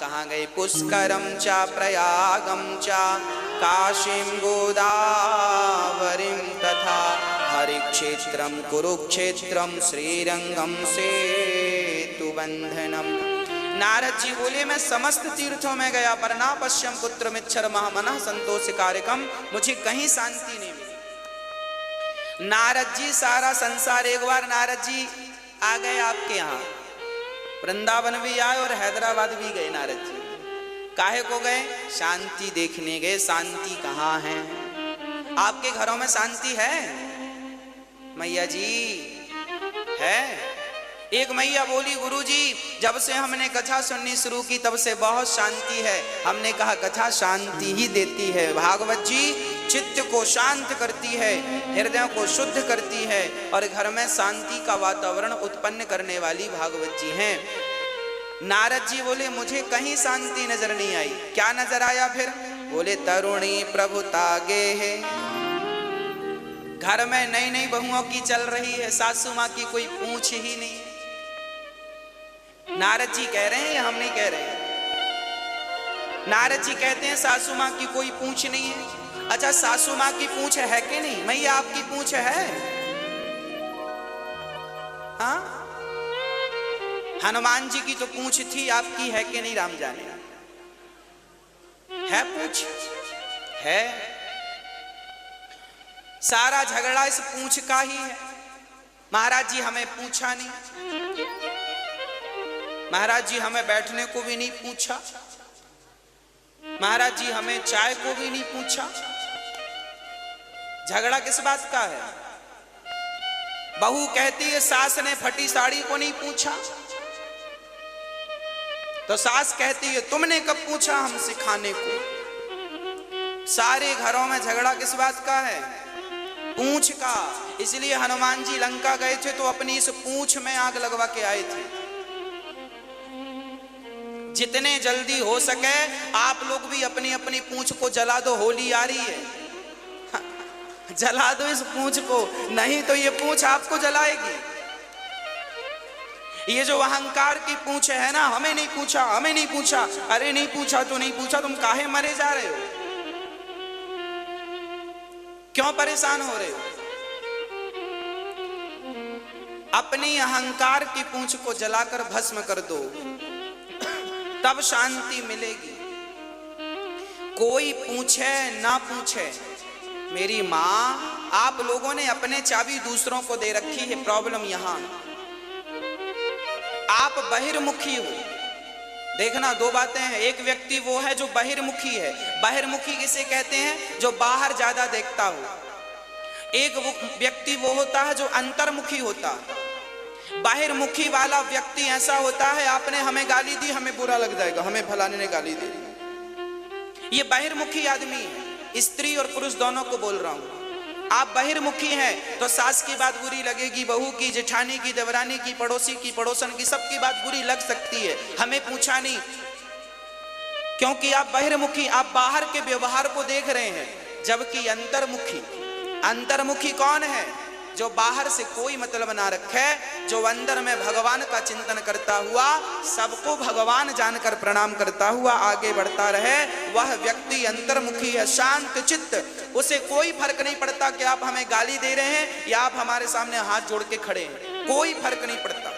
कहाँ गए? पुष्करम च प्रयागम च काशीं गोदावरीं तथा हरिक्षेत्रम कुरुक्षेत्रम श्रीरंगम सेतुबंधनम। नारद जी बोले मैं समस्त तीर्थों में गया पर ना पश्यम पुत्र मिच्छर महामनः संतोष कार्यक्रम, मुझे कहीं शांति नहीं मिली। नारद जी सारा संसार, एक बार नारद जी आ गए आपके यहाँ, वृंदावन भी आए और हैदराबाद भी गए नारद जी। काहे को गए? शांति देखने गए। शांति कहाँ है? आपके घरों में शांति है मैया जी? है? एक मैया बोली गुरुजी जब से हमने कथा सुननी शुरू की तब से बहुत शांति है। हमने कहा कथा शांति ही देती है। भागवत जी चित्त को शांत करती है, हृदय को शुद्ध करती है और घर में शांति का वातावरण उत्पन्न करने वाली भागवत जी हैं। नारद जी बोले मुझे कहीं शांति नजर नहीं आई। क्या नजर आया फिर? बोले तरुणी प्रभुता गे है। घर में नई नई बहुओं की चल रही है, सासू माँ की कोई पूछ ही नहीं। नारद जी कह रहे हैं या हम नहीं कह रहे हैं? नारद जी कहते हैं सासू माँ की कोई पूछ नहीं है। अच्छा सासू माँ की पूछ है कि नहीं? मैया आपकी पूछ है? हाँ, हनुमान जी की तो पूछ थी, आपकी है कि नहीं? राम जाने है पूछ है। सारा झगड़ा इस पूछ का ही है। महाराज जी हमें पूछा नहीं, महाराज जी हमें बैठने को भी नहीं पूछा, महाराज जी हमें चाय को भी नहीं पूछा। झगड़ा किस बात का है? बहू कहती है सास ने फटी साड़ी को नहीं पूछा, तो सास कहती है तुमने कब पूछा हमसे खाने को। सारे घरों में झगड़ा किस बात का है? पूंछ का। इसलिए हनुमान जी लंका गए थे तो अपनी इस पूंछ में आग लगवा के आए थे। जितने जल्दी हो सके आप लोग भी अपनी अपनी पूंछ को जला दो। होली आ रही है, जला दो इस पूंछ को, नहीं तो ये पूंछ आपको जलाएगी। ये जो अहंकार की पूंछ है ना, हमें नहीं पूछा, हमें नहीं पूछा। अरे नहीं पूछा तो नहीं पूछा, तुम काहे मरे जा रहे हो? क्यों परेशान हो रहे हो? अपनी अहंकार की पूंछ को जलाकर भस्म कर दो, तब शांति मिलेगी। कोई पूछे ना पूछे, मेरी माँ आप लोगों ने अपने चाबी दूसरों को दे रखी है। प्रॉब्लम यहां आप बहिर्मुखी हो। देखना दो बातें हैं। एक व्यक्ति वो है जो बहिर्मुखी है। बहिर्मुखी किसे कहते हैं? जो बाहर ज्यादा देखता हो। एक व्यक्ति वो होता है जो अंतर्मुखी होता है। बाहिर्मुखी वाला व्यक्ति ऐसा होता है, आपने हमें गाली दी, हमें बुरा लग जाएगा, हमें फलाने ने गाली दी। ये बहिर्मुखी आदमी है। स्त्री और पुरुष दोनों को बोल रहा हूं। आप बहिर्मुखी हैं तो सास की बात बुरी लगेगी, बहू की, जेठानी की, देवरानी की, पड़ोसी की, पड़ोसन की, सबकी बात बुरी लग सकती है। हमें पूछा नहीं, क्योंकि आप बहिर्मुखी, आप बाहर के व्यवहार को देख रहे हैं। जबकि अंतर्मुखी, अंतर्मुखी कौन है? जो बाहर से कोई मतलब ना रखे, जो अंदर में भगवान का चिंतन करता हुआ, सबको भगवान जानकर प्रणाम करता हुआ आगे बढ़ता रहे, वह व्यक्ति अंतर्मुखी है, शांत चित्त। उसे कोई फर्क नहीं पड़ता कि आप हमें गाली दे रहे हैं या आप हमारे सामने हाथ जोड़ के खड़े हैं, कोई फर्क नहीं पड़ता।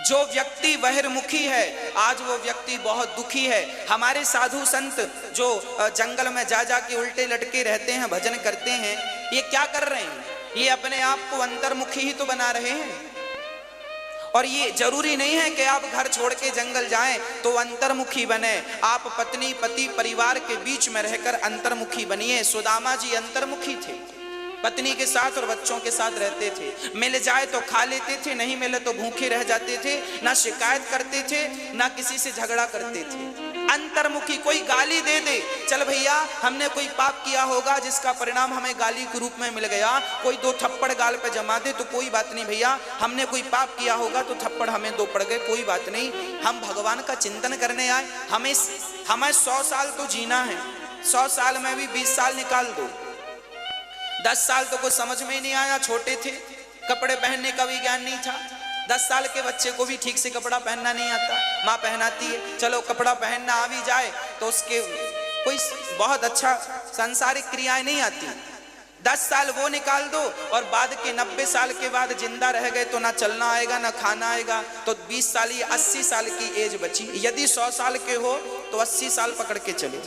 जो व्यक्ति बहिर्मुखी है, आज वो व्यक्ति बहुत दुखी है। हमारे साधु संत जो जंगल में जा जा के उल्टे लटके रहते हैं, भजन करते हैं, ये क्या कर रहे हैं? ये अपने आप को अंतर्मुखी ही तो बना रहे हैं। और ये जरूरी नहीं है कि आप घर छोड़ के जंगल जाएं तो अंतर्मुखी बने। आप पत्नी पति परिवार के बीच में रहकर अंतर्मुखी बनिए। सुदामा जी अंतर्मुखी थे, पत्नी के साथ और बच्चों के साथ रहते थे। मिल जाए तो खा लेते थे, नहीं मिले तो भूखे रह जाते थे। ना शिकायत करते थे, ना किसी से झगड़ा करते थे। अंतर्मुखी। कोई गाली दे दे, चल भैया हमने कोई पाप किया होगा जिसका परिणाम हमें गाली के रूप में मिल गया, कोई दो थप्पड़ गाल पे जमा दे तो कोई बात नहीं भैया, हमने कोई पाप किया होगा तो थप्पड़ हमें दो पड़ गए, कोई बात नहीं। हम भगवान का चिंतन करने आए। हमें 100 साल तो जीना है, 100 साल में भी 20 साल निकाल दो। 10 साल तो कुछ समझ में ही नहीं आया, छोटे थे, कपड़े पहनने का भी ज्ञान नहीं था। 10 साल के बच्चे को भी ठीक से कपड़ा पहनना नहीं आता, माँ पहनाती है। चलो कपड़ा पहनना आ भी जाए तो उसके कोई बहुत अच्छा सांसारिक क्रियाएं नहीं आती। 10 साल वो निकाल दो और बाद के 90 साल के बाद जिंदा रह गए तो ना चलना आएगा ना खाना आएगा, तो 20 साल ये 80 साल की एज बची। यदि 100 साल के हो तो 80 साल पकड़ के चलो।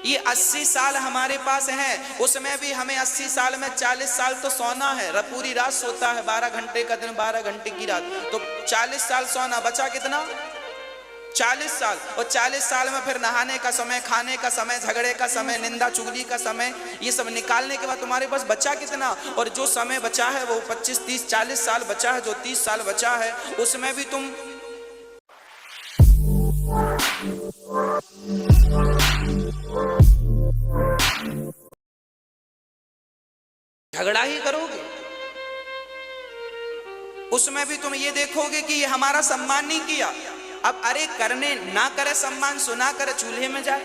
ये 80 साल हमारे पास हैं, उसमें भी हमें 80 साल में 40 साल तो सोना है। पूरी रात सोता है, 12 घंटे का दिन 12 घंटे की रात, तो 40 साल सोना, बचा कितना? 40 साल। और 40 साल में फिर नहाने का समय, खाने का समय, झगड़े का समय, निंदा चुगली का समय, ये सब निकालने के बाद तुम्हारे पास बचा कितना? और जो समय बचा है वो 25, 30, 40 साल बचा है, जो 30 साल बचा है उसमें भी तुम झगड़ा ही करोगे। उसमें भी तुम ये देखोगे कि ये हमारा सम्मान नहीं किया। अब अरे करने ना करे सम्मान, सुना करे चूल्हे में जाए।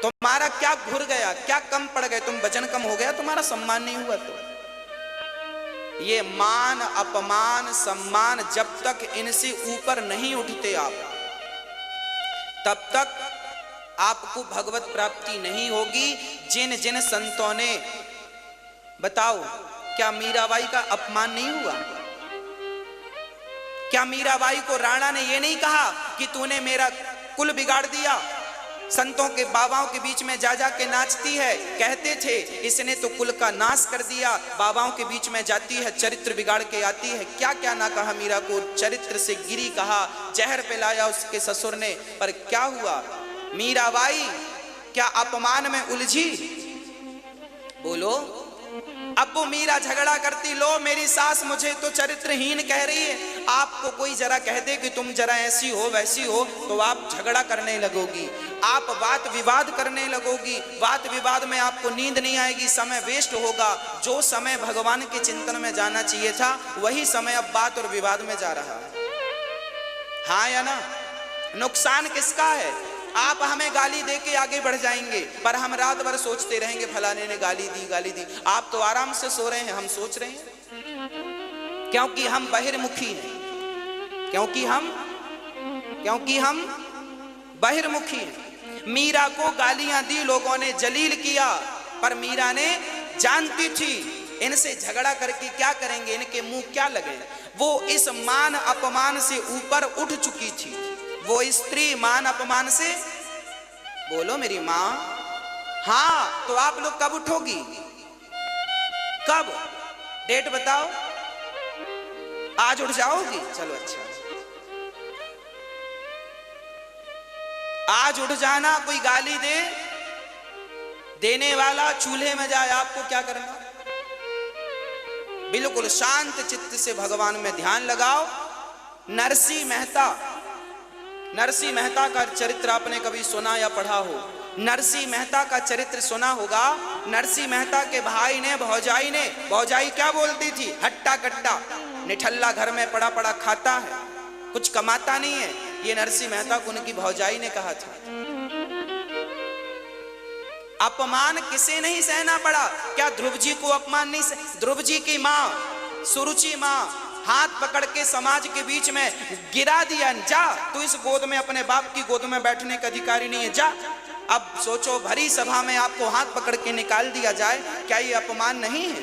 तुम्हारा क्या घुर गया, क्या कम पड़ गए, तुम वजन कम हो गया, तुम्हारा सम्मान नहीं हुआ। तो ये मान अपमान सम्मान जब तक इनसे ऊपर नहीं उठते आप, तब तक आपको भगवत प्राप्ति नहीं होगी। जिन जिन संतों ने, बताओ क्या मीराबाई का अपमान नहीं हुआ? क्या मीराबाई को राणा ने ये नहीं कहा कि तूने मेरा कुल बिगाड़ दिया, संतों के बाबाओं के बीच में जा जा के नाचती है, कहते थे इसने तो कुल का नाश कर दिया, बाबाओं के बीच में जाती है चरित्र बिगाड़ के आती है। क्या क्या ना कहा मीरा को, चरित्र से गिरी कहा, जहर पिलाया उसके ससुर ने, पर क्या हुआ? मीराबाई क्या अपमान में उलझी? बोलो। अब वो मीरा झगड़ा करती, लो मेरी सास मुझे तो चरित्रहीन कह रही है। आपको कोई जरा कह दे कि तुम जरा ऐसी हो वैसी हो तो आप झगड़ा करने लगोगी, आप वाद विवाद करने लगोगी। वाद विवाद में आपको नींद नहीं आएगी, समय वेस्ट होगा। जो समय भगवान के चिंतन में जाना चाहिए था वही समय अब बात और विवाद में जा रहा है। हाँ या ना? नुकसान किसका है? आप हमें गाली दे के आगे बढ़ जाएंगे, पर हम रात भर सोचते रहेंगे फलाने ने गाली दी गाली दी। आप तो आराम से सो रहे हैं, हम सोच रहे हैं, क्योंकि हम बहिर्मुखी हैं, क्योंकि हम बहिर्मुखी हैं। मीरा को गालियां दी लोगों ने, जलील किया, पर मीरा ने जानती थी इनसे झगड़ा करके क्या करेंगे, इनके मुंह क्या लगे। वो इस मान अपमान से ऊपर उठ चुकी थी। वो स्त्री मान अपमान से, बोलो मेरी माँ। हाँ, तो आप लोग कब उठोगी? कब? डेट बताओ। आज उठ जाओगी? चलो अच्छा, आज उठ जाना। कोई गाली दे, देने वाला चूल्हे में जाए, आपको क्या करना? बिल्कुल शांत चित्त से भगवान में ध्यान लगाओ। नरसिंह मेहता का चरित्र आपने कभी सुना या पढ़ा हो? नरसिंह मेहता का चरित्र सुना होगा। नरसिंह मेहता के भाई ने, भौजाई क्या बोलती थी? हट्टा कट्टा निठल्ला, घर में पड़ा पड़ा खाता है, कुछ कमाता नहीं है। ये नरसिंह मेहता को उनकी भौजाई ने कहा था। अपमान किसे नहीं सहना पड़ा? क्या ध्रुव जी को अपमान नहीं ध्रुव जी की माँ सुरुचि माँ हाथ पकड़ के समाज के बीच में गिरा दिया, जा तू इस गोद में, अपने बाप की गोद में बैठने का अधिकारी नहीं है, जा। अब सोचो, भरी सभा में आपको हाथ पकड़ के निकाल दिया जाए, क्या ये अपमान नहीं है?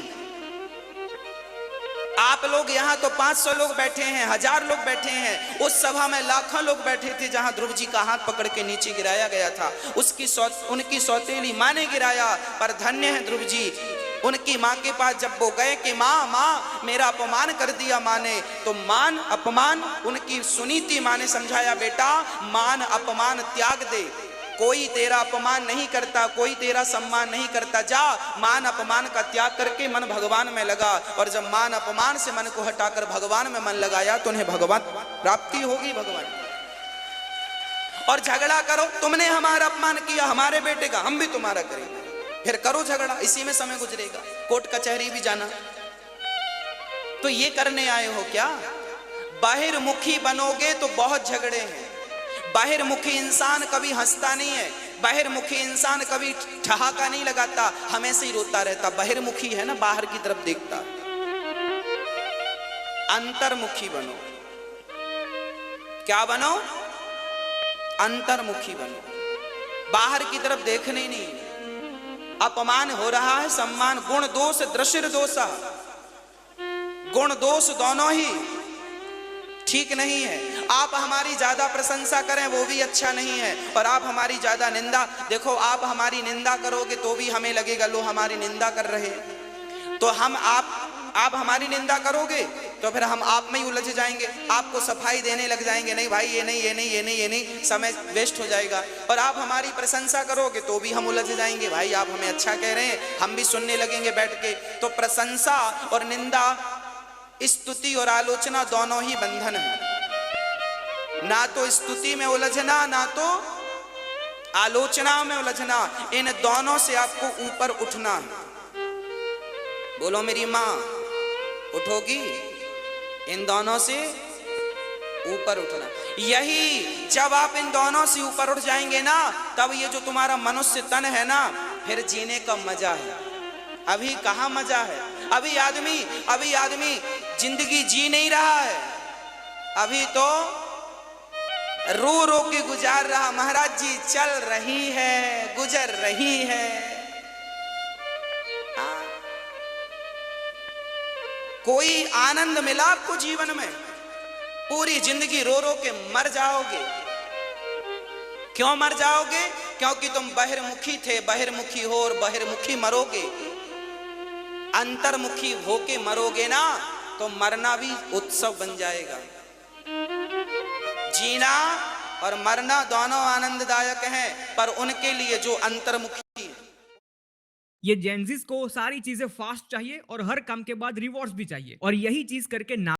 आप लोग यहाँ तो 500 लोग बैठे हैं, 1000 लोग बैठे हैं, उस सभा में लाखों लोग बैठे थे जहां ध्रुव जी का हाथ पकड़ के नीचे गिराया गया था। उनकी सौतेली माँ ने गिराया, पर धन्य है ध्रुव जी। उनकी माँ के पास जब वो गए कि माँ मेरा अपमान कर दिया माँ ने, तो मान अपमान उनकी सुनी थी। माँ ने समझाया, बेटा मान अपमान त्याग दे, कोई तेरा अपमान नहीं करता, कोई तेरा सम्मान नहीं करता, जा मान अपमान का त्याग करके मन भगवान में लगा। और जब मान अपमान से मन को हटाकर भगवान में मन लगाया तो उन्हें भगवान प्राप्ति होगी। भगवान और झगड़ा करो, तुमने हमारा अपमान किया, हमारे बेटे का, हम भी तुम्हारा करेंगे, फिर करो झगड़ा, इसी में समय गुजरेगा, कोर्ट कचहरी भी जाना। तो ये करने आए हो क्या? बाहिर्मुखी बनोगे तो बहुत झगड़े हैं। बाहिर्मुखी इंसान कभी हंसता नहीं है, बाहिर्मुखी इंसान कभी ठहाका नहीं लगाता, हमेशा ही रोता रहता। बाहिर्मुखी है ना, बाहर की तरफ देखता। अंतर्मुखी बनो। क्या बनो? अंतर्मुखी बनो। बाहर की तरफ देखने ही नहीं। अपमान हो रहा है, सम्मान, गुण दोष दृशिर दोषा, गुण दोष दोनों ही ठीक नहीं है। आप हमारी ज्यादा प्रशंसा करें वो भी अच्छा नहीं है, और आप हमारी ज्यादा निंदा, देखो आप हमारी निंदा करोगे तो भी हमें लगेगा लो हमारी निंदा कर रहे हैं, तो हम आप हमारी निंदा करोगे तो फिर हम आप में ही उलझ जाएंगे, आपको सफाई देने लग जाएंगे, नहीं भाई ये नहीं ये नहीं ये नहीं ये नहीं, समय वेस्ट हो जाएगा। और आप हमारी प्रशंसा करोगे तो भी हम उलझ जाएंगे, भाई आप हमें अच्छा कह रहे हैं, हम भी सुनने लगेंगे बैठ के। तो प्रशंसा और निंदा, स्तुति और आलोचना दोनों ही बंधन है। ना तो स्तुति में उलझना, ना तो आलोचना में उलझना, इन दोनों से आपको ऊपर उठना है। बोलो मेरी मां उठोगी? इन दोनों से ऊपर उठना। यही जब आप इन दोनों से ऊपर उठ जाएंगे ना, तब ये जो तुम्हारा मनुष्य तन है ना, फिर जीने का मजा है। अभी कहां मजा है? अभी आदमी जिंदगी जी नहीं रहा है, अभी तो रो रो के गुजार रहा। महाराज जी चल रही है, गुजर रही है। कोई आनंद मिला आपको जीवन में? पूरी जिंदगी रो रो के मर जाओगे। क्यों मर जाओगे? क्योंकि तुम बहिर्मुखी थे, बहिर्मुखी हो और बहिर्मुखी मरोगे। अंतर्मुखी होके मरोगे ना तो मरना भी उत्सव बन जाएगा। जीना और मरना दोनों आनंददायक हैं, पर उनके लिए जो अंतर्मुखी है। ये जेनजिस को सारी चीजें फास्ट चाहिए और हर काम के बाद रिवॉर्ड्स भी चाहिए, और यही चीज करके ना